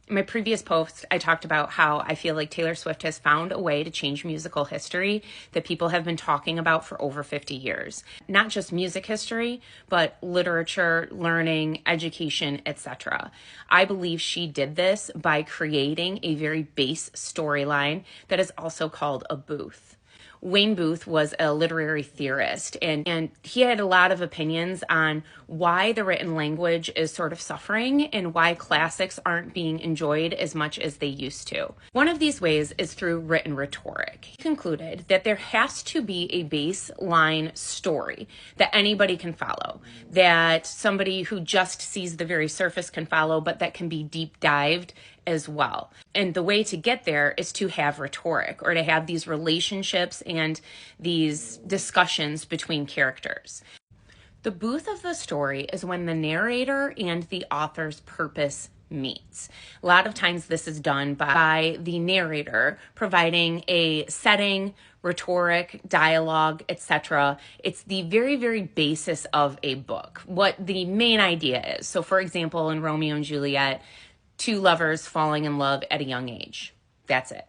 In my previous post, I talked about how I feel like Taylor Swift has found a way to change musical history that people have been talking about for over 50 years. Not just music history, but literature, learning, education, etc. I believe she did this by creating a very base storyline that is also called a booth. Wayne Booth was a literary theorist, and he had a lot of opinions on why the written language is sort of suffering and why classics aren't being enjoyed as much as they used to. One of these ways is through written rhetoric. He concluded that there has to be a baseline story that anybody can follow, that somebody who just sees the very surface can follow, but that can be deep dived as well. And the way to get there is to have rhetoric, or to have these relationships and these discussions between characters. The booth of the story is when the narrator and the author's purpose meets. A lot of times this is done by the narrator providing a setting, rhetoric, dialogue, etc. It's the very, very basis of a book, what the main idea is. So for example, in Romeo and Juliet, two lovers falling in love at a young age. That's it.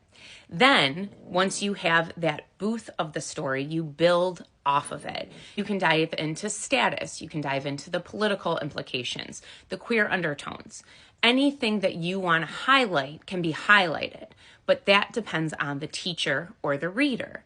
Then, once you have that booth of the story, you build off of it. You can dive into status. You can dive into the political implications, the queer undertones. Anything that you want to highlight can be highlighted, but that depends on the teacher or the reader.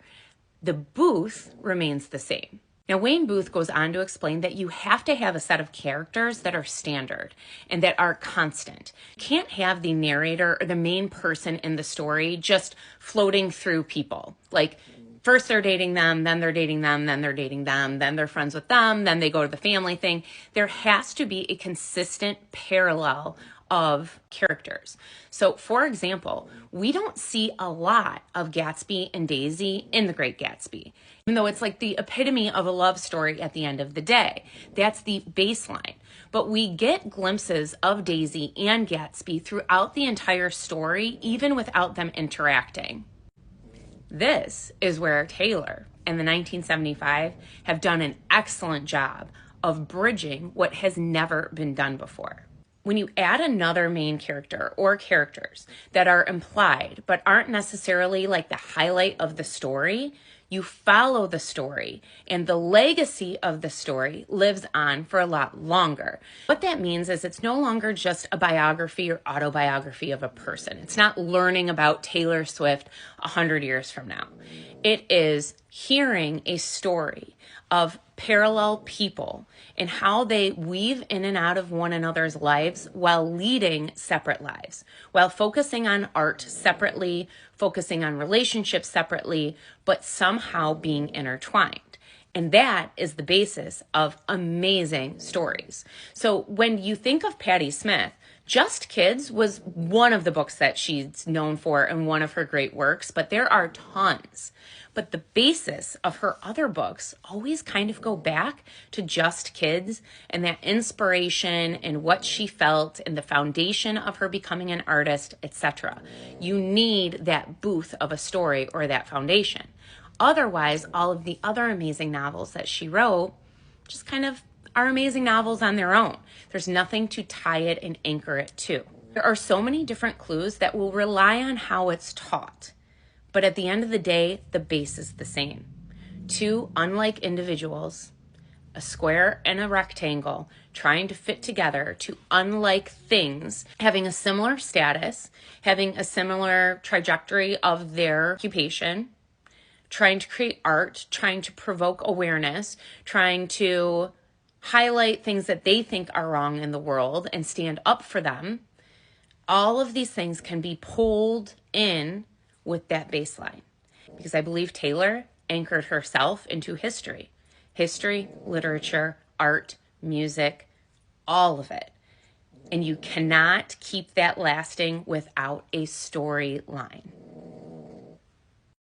The booth remains the same. Now, Wayne Booth goes on to explain that you have to have a set of characters that are standard and that are constant. You can't have the narrator or the main person in the story just floating through people. Like, first they're dating them, then they're dating them, then they're dating them, then they're friends with them, then they go to the family thing. There has to be a consistent parallel of characters. So, for example, we don't see a lot of Gatsby and Daisy in The Great Gatsby, even though it's like the epitome of a love story at the end of the day. That's the baseline. But we get glimpses of Daisy and Gatsby throughout the entire story, even without them interacting. This is where Taylor and the 1975 have done an excellent job of bridging what has never been done before. When you add another main character or characters that are implied but aren't necessarily like the highlight of the story, you follow the story and the legacy of the story lives on for a lot longer. What that means is it's no longer just a biography or autobiography of a person. It's not learning about Taylor Swift 100 years from now. It is hearing a story of parallel people and how they weave in and out of one another's lives while leading separate lives, while focusing on art separately, focusing on relationships separately, but somehow being intertwined. And that is the basis of amazing stories. So when you think of Patti Smith, Just Kids was one of the books that she's known for and one of her great works, but there are tons. But the basis of her other books always kind of go back to Just Kids and that inspiration and what she felt and the foundation of her becoming an artist, etc. You need that booth of a story or that foundation. Otherwise, all of the other amazing novels that she wrote just kind of are amazing novels on their own. There's nothing to tie it and anchor it to. There are so many different clues that will rely on how it's taught. But at the end of the day, the base is the same. Two unlike individuals, a square and a rectangle, trying to fit together, two unlike things, having a similar status, having a similar trajectory of their occupation, trying to create art, trying to provoke awareness, trying to highlight things that they think are wrong in the world and stand up for them. All of these things can be pulled in with that baseline, because I believe Taylor anchored herself into history, literature, art, music, all of it. And you cannot keep that lasting without a storyline.